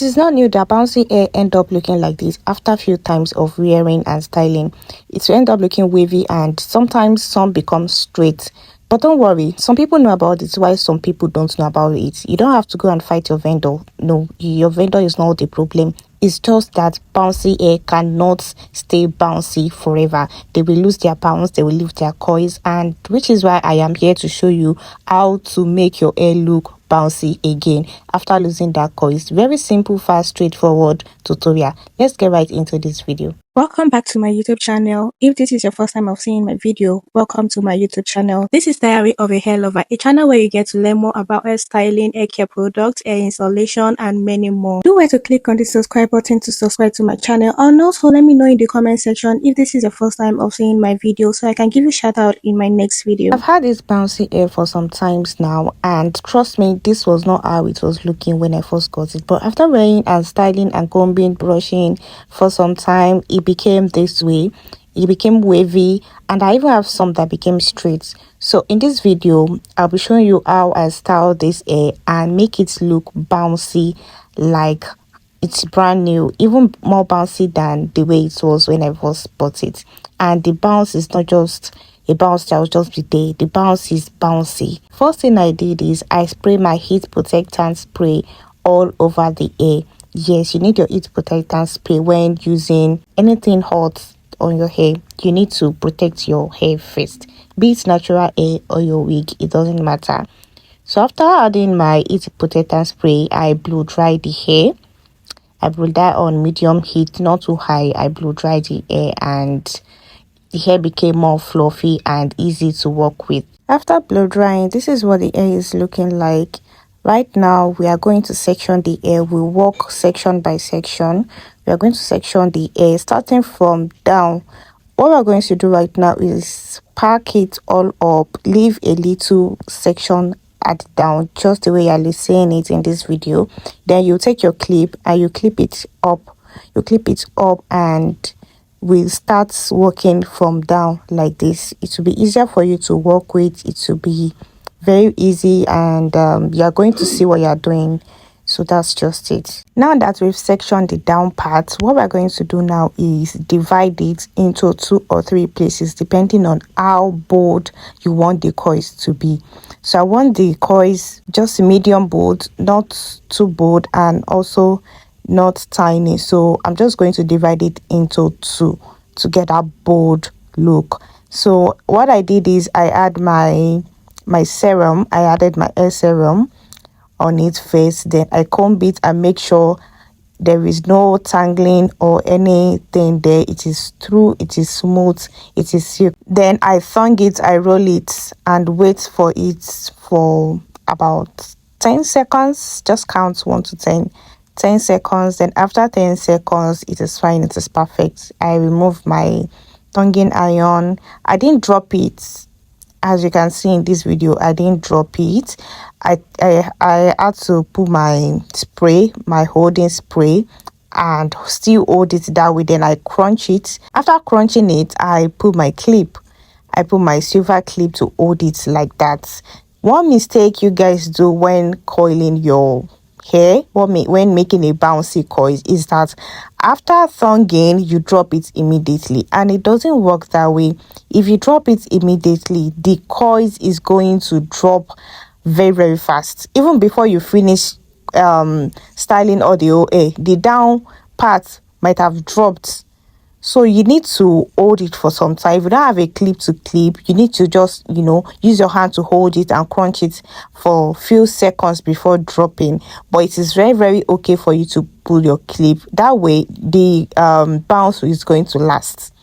It is not new that bouncy hair end up looking like this after a few times of wearing and styling. It will end up looking wavy and sometimes some become straight. But don't worry, some people know about it while some people don't know about it. You don't have to go and fight your vendor. No, your vendor is not the problem. It's just that bouncy hair cannot stay bouncy forever. They will lose their bounce, they will lose their coils, and which is why I am here to show you how to make your hair look bouncy again after losing that coils. Very simple, fast, straightforward tutorial. Let's get right into this video. Welcome back to my YouTube channel. If this is your first time of seeing my video, welcome to my YouTube channel. This is Diary of a Hair Lover, a channel where you get to learn more about hair styling, hair care products, hair installation, and many more. Do where to click on the subscribe button to subscribe to my channel, and also let me know in the comment section if this is your first time of seeing my video so I can give you a shout out in my next video. I've had this bouncy hair for some times now, and trust me, this was not how it was looking when I first got it. But after wearing and styling and combing, brushing for some time, it became this way. It became wavy, and I even have some that became straight. So in this video, I'll be showing you how I style this hair and make it look bouncy, like it's brand new, even more bouncy than the way it was when I first bought it. And the bounce is not just a bounce that will just be there. The bounce is bouncy. First thing I did is I spray my heat protectant spray all over the hair. Yes, you need your heat protectant spray when using anything hot on your hair. You need to protect your hair first, be it natural hair or your wig, it doesn't matter. So after adding my heat protectant spray, I blow dry the hair. I blow dry on medium heat, not too high. I blow dry the hair and the hair became more fluffy and easy to work with. After blow drying, this is what the hair is looking like. Right now, we are going to section the hair. We work section by section. We are going to section the hair starting from down. What we're going to do right now is pack it all up, leave a little section at down, just the way you're seeing it in this video. Then you take your clip and you clip it up. You clip it up and we'll start working from down like this. It will be easier for you to work with. It will be very easy, and you're going to see what you're doing. So that's just it. Now that we've sectioned the down part, what we're going to do now is divide it into 2 or 3 places depending on how bold you want the coils to be. So I want the coils just medium bold, not too bold and also not tiny. So I'm just going to divide it into 2 to get that bold look. So what I did is I add my serum. I added my hair serum on its face. Then I comb it and make sure there is no tangling or anything there. It is true, it is smooth, it is silk. Then I thong it, I roll it and wait for it for about 10 seconds. Just count 1 to 10 seconds. Then after 10 seconds, it is fine, it is perfect. I remove my tonging iron. I didn't drop it. As you can see in this video, I didn't drop it. I had to put my spray, my holding spray, and still hold it that way. Then I crunch it. After crunching it, I put my clip. I put my silver clip to hold it like that. One mistake you guys do when coiling your hair, when making a bouncy coil, is that after thonging you drop it immediately, and it doesn't work that way. If you drop it immediately, the coils is going to drop very, very fast. Even before you finish styling all the whole hair, the down part might have dropped. So you need to hold it for some time. If you don't have a clip to clip, you need to just, use your hand to hold it and crunch it for a few seconds before dropping. But it is very, very okay for you to pull your clip. That way, the bounce is going to last.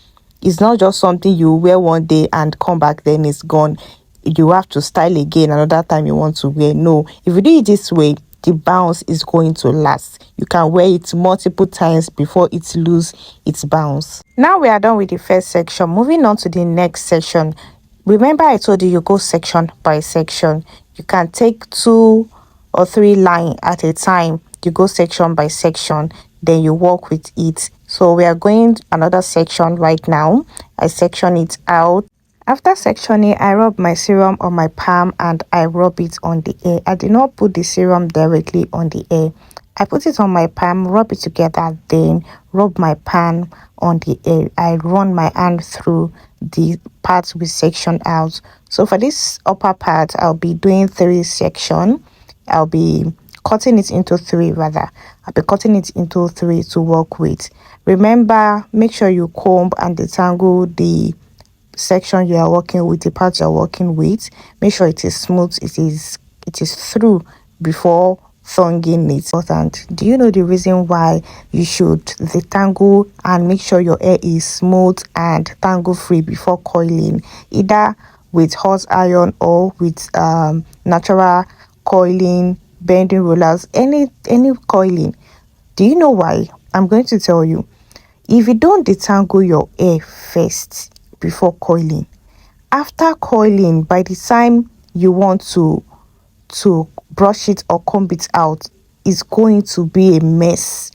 It's not just something you wear one day and come back, then it's gone. You have to style again another time you want to wear. No, if you do it this way, the bounce is going to last. You can wear it multiple times before it lose its bounce. Now we are done with the first section. Moving on to the next section. Remember I told you go section by section. You can take 2 or 3 lines at a time. You go section by section, then you work with it. So we are going another section right now. I section it out. After sectioning, I rub my serum on my palm and I rub it on the hair. I did not put the serum directly on the hair. I put it on my palm, rub it together, then rub my palm on the air. I run my hand through the parts we section out. So for this upper part, I'll be doing 3 section. I'll be cutting it into 3 rather. I'll be cutting it into 3 to work with. Remember, make sure you comb and detangle the section you are working with, the part you are working with. Make sure it is smooth, it is through before thonging it. Important. Do you know the reason why you should detangle and make sure your hair is smooth and tangle free before coiling, either with hot iron or with natural coiling, bending rollers, any coiling? Do you know why? I'm going to tell you. If you don't detangle your hair first before coiling, after coiling, by the time you want to brush it or comb it out, it's going to be a mess.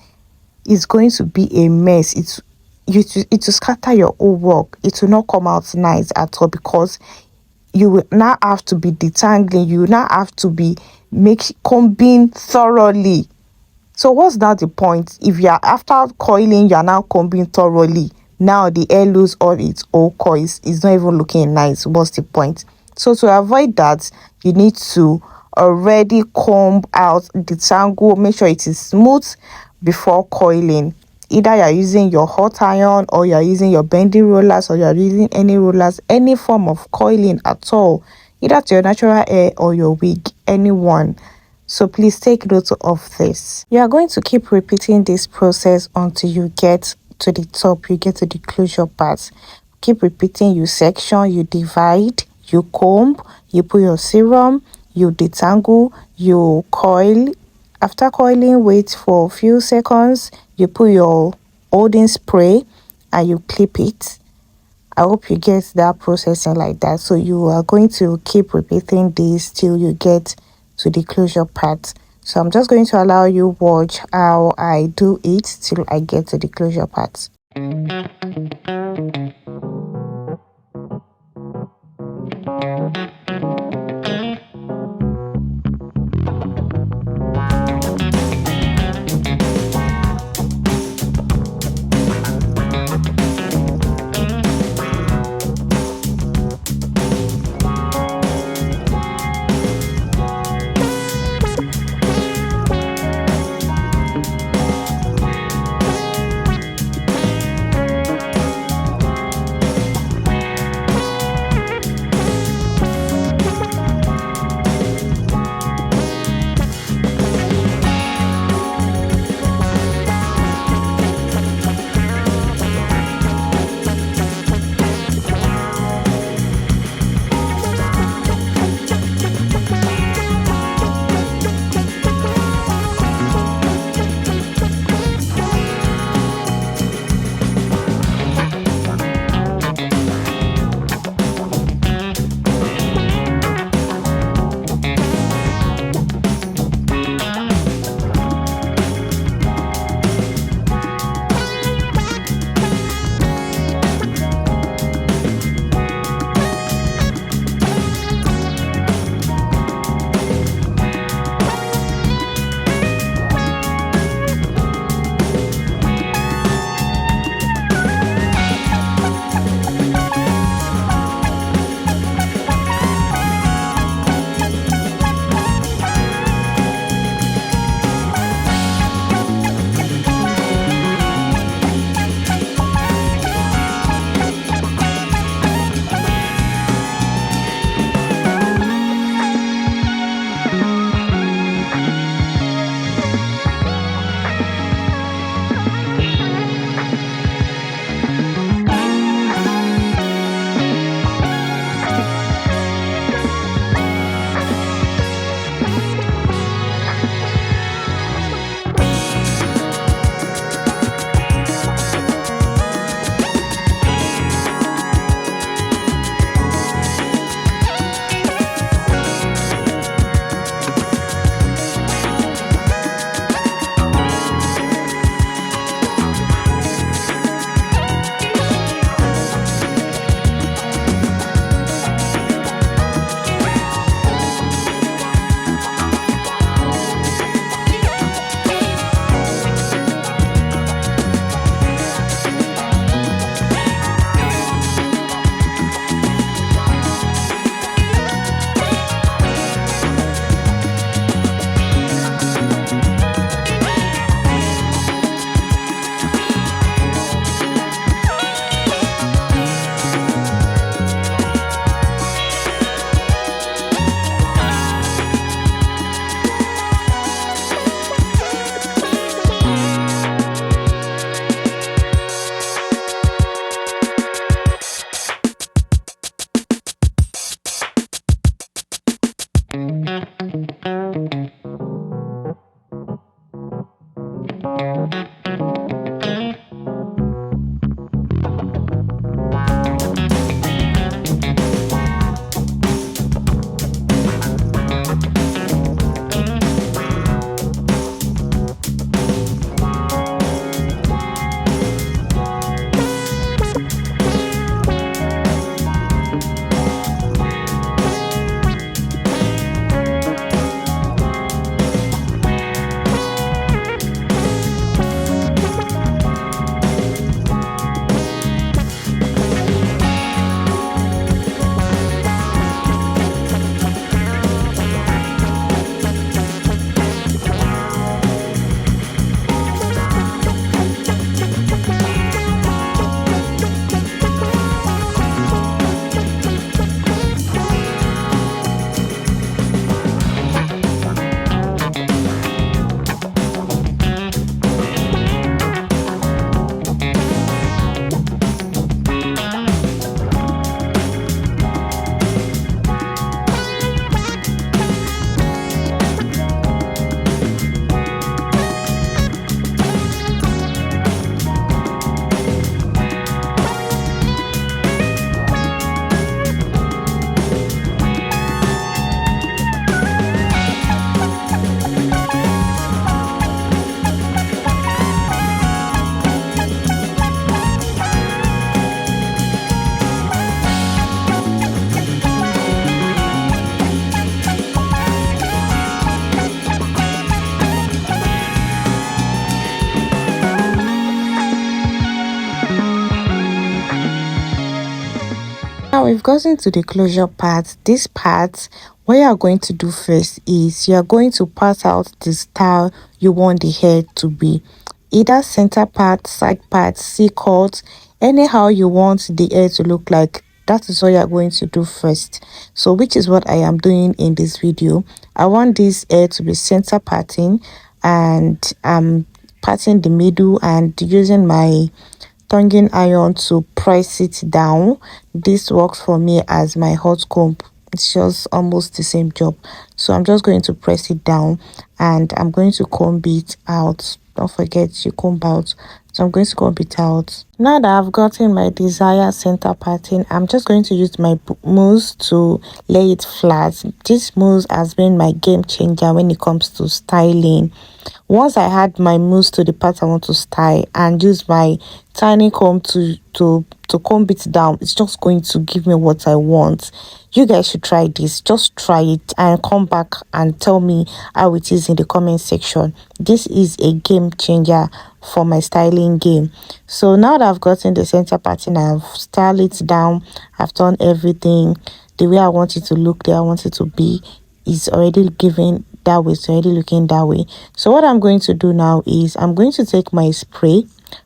It's going to be a mess. It will scatter your whole work. It will not come out nice at all, because you will now have to be detangling. You will now have to be combing thoroughly. So what's now the point? If you are, after coiling, you are now combing thoroughly, now the hair lose all its old coils, it's not even looking nice. What's the point? So to avoid that, you need to already comb out, detangle, make sure it is smooth before coiling. Either you are using your hot iron, or you are using your bending rollers, or you are using any rollers, any form of coiling at all, either to your natural hair or your wig, anyone. So please take note of this. You are going to keep repeating this process until you get to the top, you get to the closure part. Keep repeating. You section, you divide, you comb, you put your serum, you detangle, you coil. After coiling, wait for a few seconds, you put your holding spray and you clip it. I hope you get that processing like that. So you are going to keep repeating this till you get to the closure part. So I'm just going to allow you watch how I do it till I get to the closure part. Now we've gotten to the closure part. This part, what you are going to do first is you are going to part out the style you want the hair to be. Either center part, side part, C-cut, anyhow you want the hair to look like. That is what you are going to do first. So which is what I am doing in this video. I want this hair to be center parting, and I'm parting the middle and using my tonguing iron to press it down. This works for me as my hot comb. It's just almost the same job. So I'm just going to press it down and I'm going to comb it out. Don't forget you comb out. So I'm going to comb it out. Now that I've gotten my desired center parting, I'm just going to use my mousse to lay it flat. This mousse has been my game changer when it comes to styling. Once I had my mousse to the part I want to style and use my tiny comb to comb it down, it's just going to give me what I want. You guys should try this. Just try it and come back and tell me how it is in the comment section. This is a game changer for my styling game. So now that I've gotten the center parting, I've styled it down, I've done everything the way I want it to look, the way I want it to be. Is already giving that way, it's already looking that way. So what I'm going to do now is I'm going to take my spray,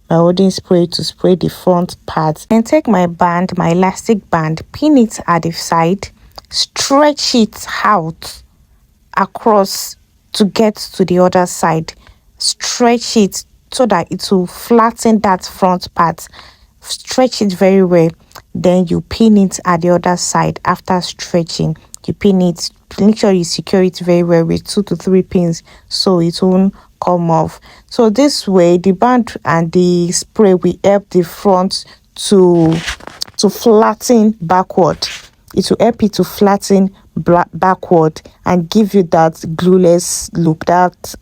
my holding spray, to spray the front part, and take my band, my elastic band, pin it at the side, stretch it out across to get to the other side, stretch it so that it will flatten that front part. Stretch it very well, then you pin it at the other side. After stretching, you pin it, make sure you secure it very well with 2 to 3 pins so it won't come off. So this way the band and the spray will help the front to flatten backward. It will help it to flatten backward and give you that glueless look. That's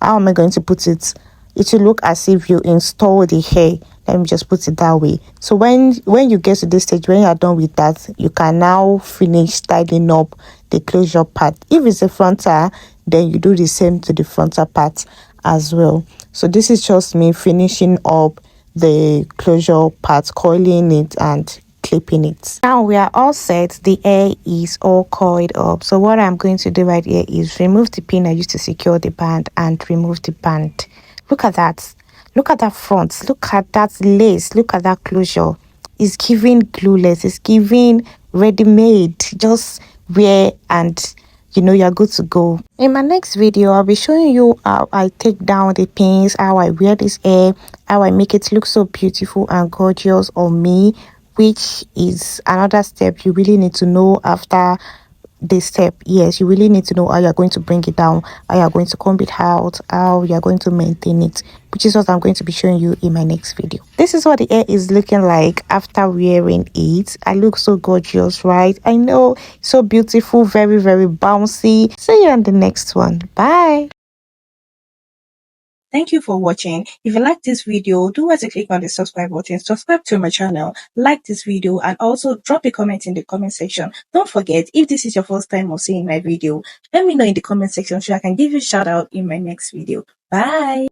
how am I going to put it? It will look as if you install the hair. Let me just put it that way. So when you get to this stage, when you are done with that, you can now finish styling up the closure part. If it's a frontal, then you do the same to the frontal part as well. So this is just me finishing up the closure part, coiling it and clipping it. Now we are all set. The hair is all coiled up. So what I'm going to do right here is remove the pin I used to secure the band and remove the band. Look at that. Look at that front. Look at that lace. Look at that closure. It's giving glueless. It's giving ready-made. Just wear and you're good to go. In my next video, I'll be showing you how I take down the pins, how I wear this hair, how I make it look so beautiful and gorgeous on me, which is another step you really need to know after this step. Yes, you really need to know how you're going to bring it down, how you're going to comb it out, how you're going to maintain it, which is what I'm going to be showing you in my next video. This is what the hair is looking like after wearing it. I look so gorgeous, right? I know, so beautiful, very, very bouncy. See you on the next one. Bye. Thank you for watching. If you like this video, do want to click on the subscribe button, subscribe to my channel, like this video, and also drop a comment in the comment section. Don't forget, if this is your first time of seeing my video, let me know in the comment section so I can give you a shout out in my next video. Bye.